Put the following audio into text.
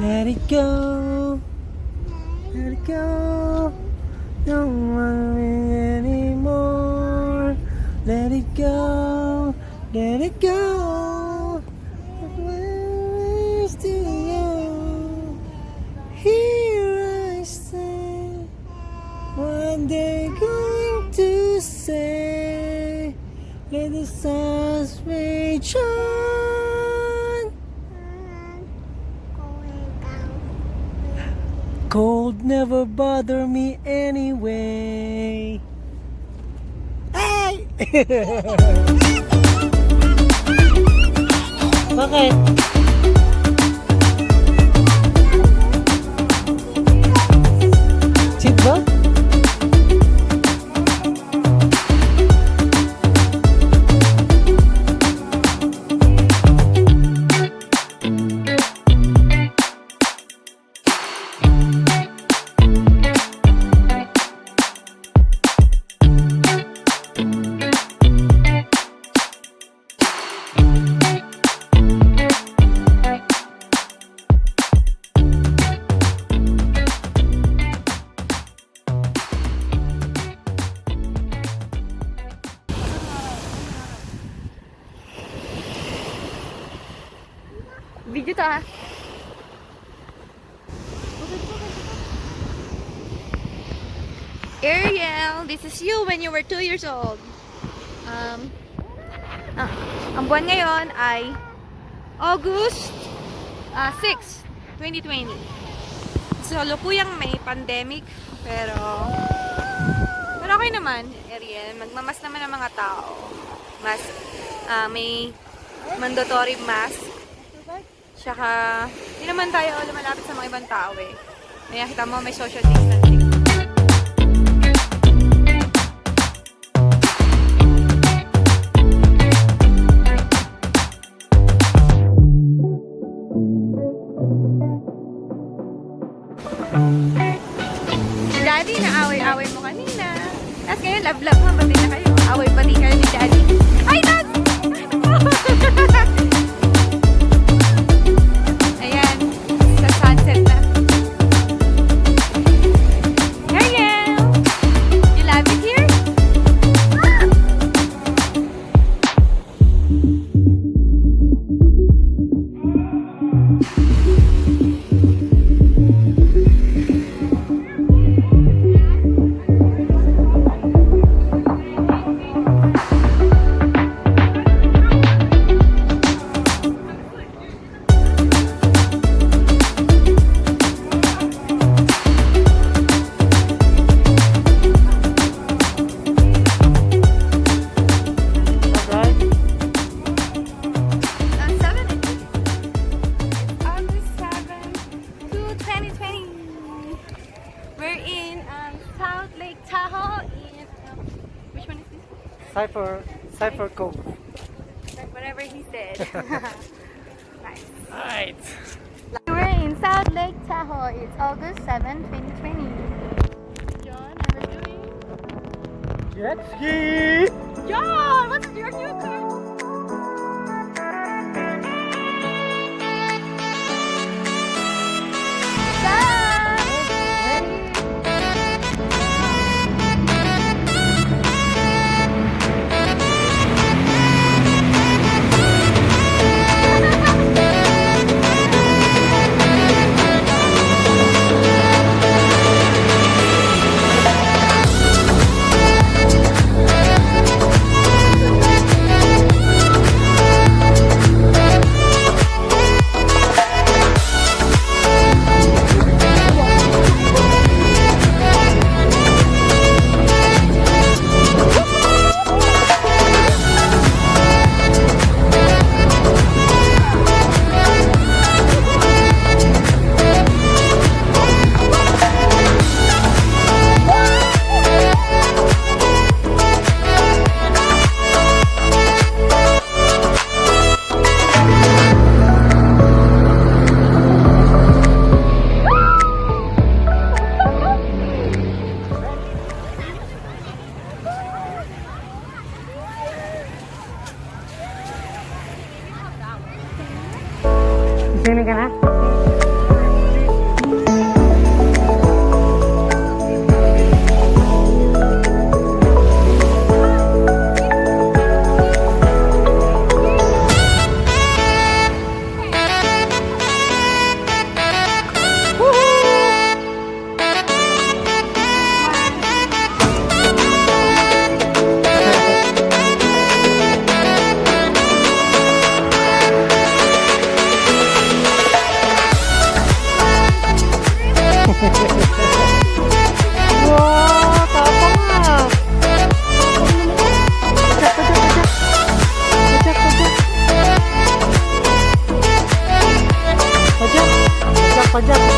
Let it go. Let it go. Don't want me anymore. Let it go. Let it go. Where's to you? Here I stand. One day going to say, let the stars reach on. Cold never bother me anyway. Ay! Bakit? Cheat ba? Video to ha. Ariel, this is you when you were 2 years old. Ang buwan ngayon ay August 6, 2020. So, lupuyang may pandemic, pero okay naman, Ariel. Magmamas naman ang mga tao. May mandatory mask. Tsaka, hindi naman tayo lumalapit sa mga ibang tao eh. May nakita mo, may social distancing. Si Daddy, naaway-away mo kanina. Tapos ngayon, love-love mo, pati na kayo. Away pati kayo ni Daddy. Ay, Dad! We're in South Lake Tahoe in which one is this? Zephyr Cove. Whatever he said. Nice. Alright. We're in South Lake Tahoe. It's August 7, 2020. John, what are we doing? Jetski! John, what's your new car? Sini ka na? Jack.